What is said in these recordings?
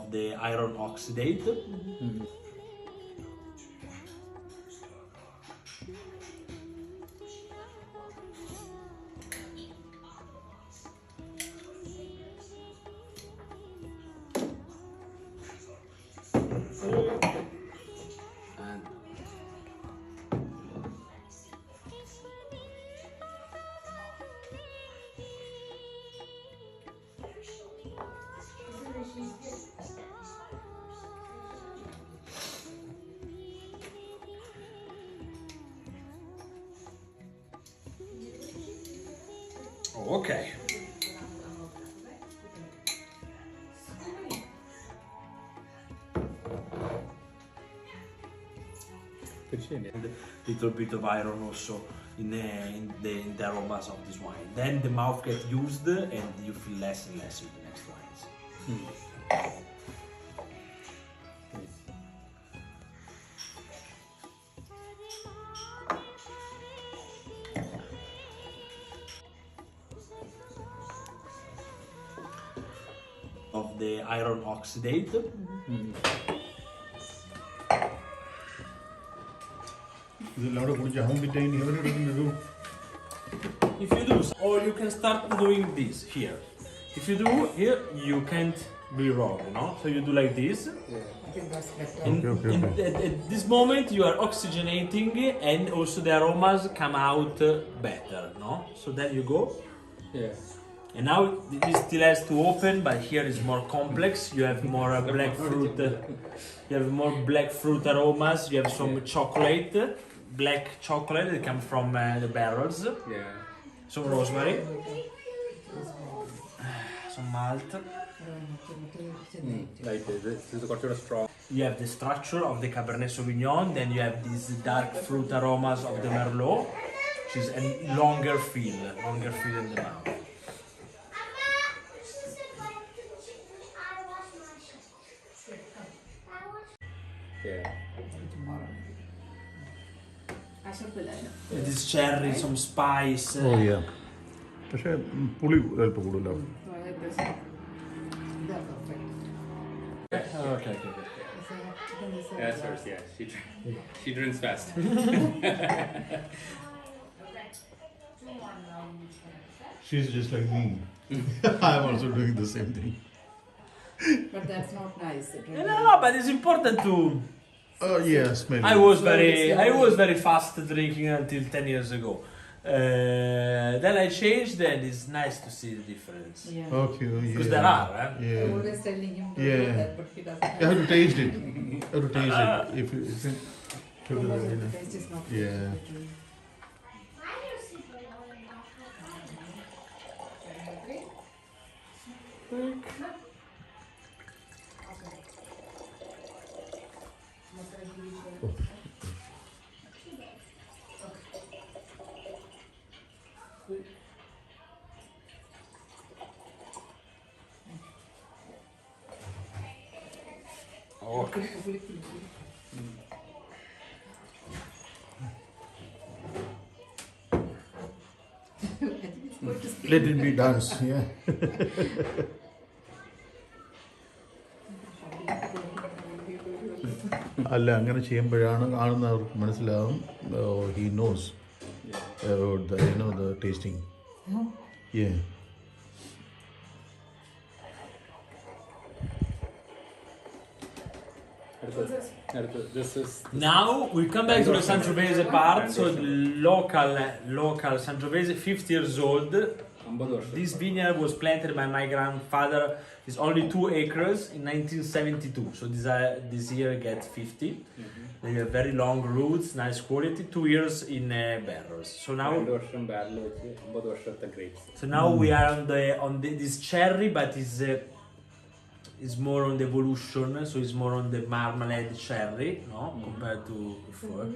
of the iron oxidate. Mm-hmm. And okay. Little bit of iron also in the aromas of this wine. Then the mouth gets used and you feel less and less with the next wines. Of the iron oxidate. If you do, or you can start doing this here. If you do here, you can't be wrong, you know? So you do like this. At this moment, you are oxygenating and also the aromas come out better, no? So then you go. Yeah. And now this still has to open, but here is more complex. You have more black fruit. You have more black fruit aromas. You have some chocolate, black chocolate that come from the barrels. Yeah. Some rosemary, some malt. Like this is got a strong. You have the structure of the Cabernet Sauvignon. Then you have these dark fruit aromas of the Merlot, which is a longer feel in the mouth. Yeah. This cherry, some spice. Oh yeah. പക്ഷേ പുളി അല്പം കൂടുതലാണ്. Okay. That's hers. Yeah. She drinks fast. She's just like me. I'm also doing the same thing. But that's not nice. No, but it's important to. Yeah, smell. I was very fast drinking until 10 years ago. Then I changed, and it's nice to see the difference. Yeah. Okay, yeah. Because there are, Yeah. I'm always telling him to Yeah. do that, but he doesn't. You have to taste it. You have to taste it. If it's in, The taste is not good. Yeah. Okay. Let it be dance. Yeah. അല്ല അങ്ങനെ ചെയ്യുമ്പോഴാണ് കാണുന്നവർക്ക് മനസ്സിലാവും he knows about the tasting. Yeah. This is. Now we come back to the Sangiovese part. So the local Sangiovese, 50 years old. This vineyard was planted by my grandfather. It's only 2 acres in 1972. So this year gets 50. They have very long roots, nice quality. 2 years in barrels. So now we are on this cherry, but is more on the evolution. So it's more on the marmalade cherry, no, compared to before.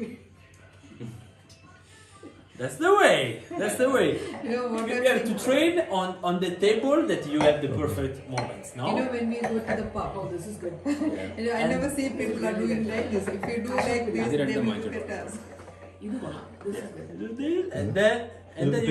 That's the way. You know what We have to train on the table that you have the perfect moments, no? You know, when we go to the pub, oh, this is good. You know, I never see people are doing like this. If you do like this, they will look at us. And then you